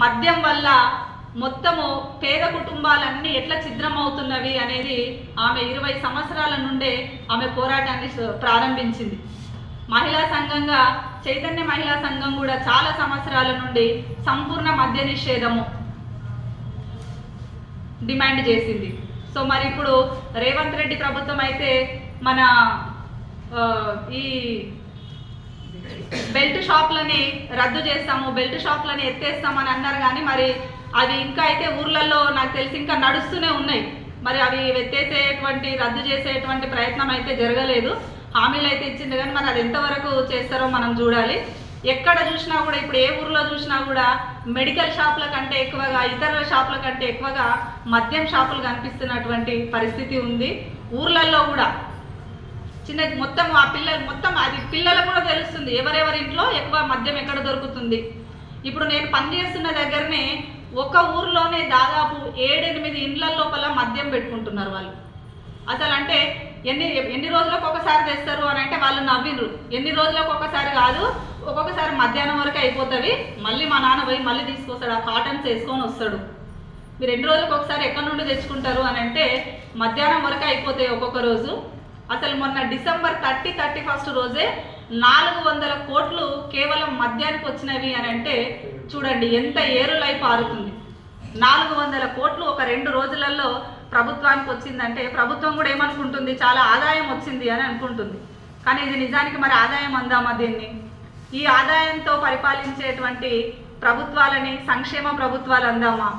మద్యం వల్ల మొత్తము పేద కుటుంబాలన్నీ ఎట్లా ఛిద్రమవుతున్నవి అనేది ఆమె 20 సంవత్సరాల నుండే ఆమె పోరాటాన్ని ప్రారంభించింది. మహిళా సంఘంగా చైతన్య మహిళా సంఘం కూడా చాలా సంవత్సరాల నుండి సంపూర్ణ మద్య నిషేధము డిమాండ్ చేసింది. సో మరి ఇప్పుడు రేవంత్ రెడ్డి ప్రభుత్వం అయితే మన ఈ బెల్ట్ షాప్లని రద్దు చేస్తాము, బెల్ట్ షాప్లని ఎత్తేస్తామని అన్నారు. కానీ మరి అవి ఇంకా అయితే ఊర్లలో నాకు తెలిసి ఇంకా నడుస్తూనే ఉన్నాయి. మరి అవి ఎత్తేసేటువంటి రద్దు చేసేటువంటి ప్రయత్నం అయితే జరగలేదు. హామీలు అయితే ఇచ్చింది కానీ మరి అది ఎంతవరకు చేస్తారో మనం చూడాలి. ఎక్కడ చూసినా కూడా ఇప్పుడు ఏ ఊర్లో చూసినా కూడా మెడికల్ షాపుల కంటే ఎక్కువగా ఇతర షాపుల కంటే ఎక్కువగా మద్యం షాపులు కనిపిస్తున్నటువంటి పరిస్థితి ఉంది. ఊర్లలో కూడా చిన్న మొత్తం ఆ పిల్లలు మొత్తం అది పిల్లలకు కూడా తెలుస్తుంది ఎవరెవరి ఇంట్లో ఎక్కువ మద్యం ఎక్కడ దొరుకుతుంది. ఇప్పుడు నేను పనిచేస్తున్న దగ్గరనే ఒక ఊర్లోనే దాదాపు 7-8 ఇండ్ల లోపల మద్యం పెట్టుకుంటున్నారు వాళ్ళు. అసలు అంటే ఎన్ని రోజులకు ఒకసారి తెస్తారు అని అంటే వాళ్ళు నవ్విండ్రు. ఎన్ని రోజులకు ఒకసారి కాదు, ఒక్కొక్కసారి మధ్యాహ్నం వరకు అయిపోతుంది, మళ్ళీ మా నాన్న పోయి మళ్ళీ తీసుకొస్తాడు, ఆ కాటన్స్ వేసుకొని వస్తాడు. మీరు 2 రోజులకు ఒకసారి ఎక్కడి నుండి తెచ్చుకుంటారు అని అంటే మధ్యాహ్నం వరకు అయిపోతాయి ఒక్కొక్క రోజు. అసలు మొన్న డిసెంబర్ 31 రోజే 400 కోట్లు కేవలం మద్యానికి వచ్చినవి అని అంటే చూడండి ఎంత ఏరులై పారుతుంది. 400 కోట్లు ఒక 2 రోజులలో ప్రభుత్వానికి వచ్చిందంటే ప్రభుత్వం కూడా ఏమనుకుంటుంది, చాలా ఆదాయం వచ్చింది అని అనుకుంటుంది. కానీ ఇది నిజానికి మరి ఆదాయం అందామా దీన్ని? ఈ ఆదాయంతో పరిపాలించేటువంటి ప్రభుత్వాలని సంక్షేమ ప్రభుత్వాలు అందామా?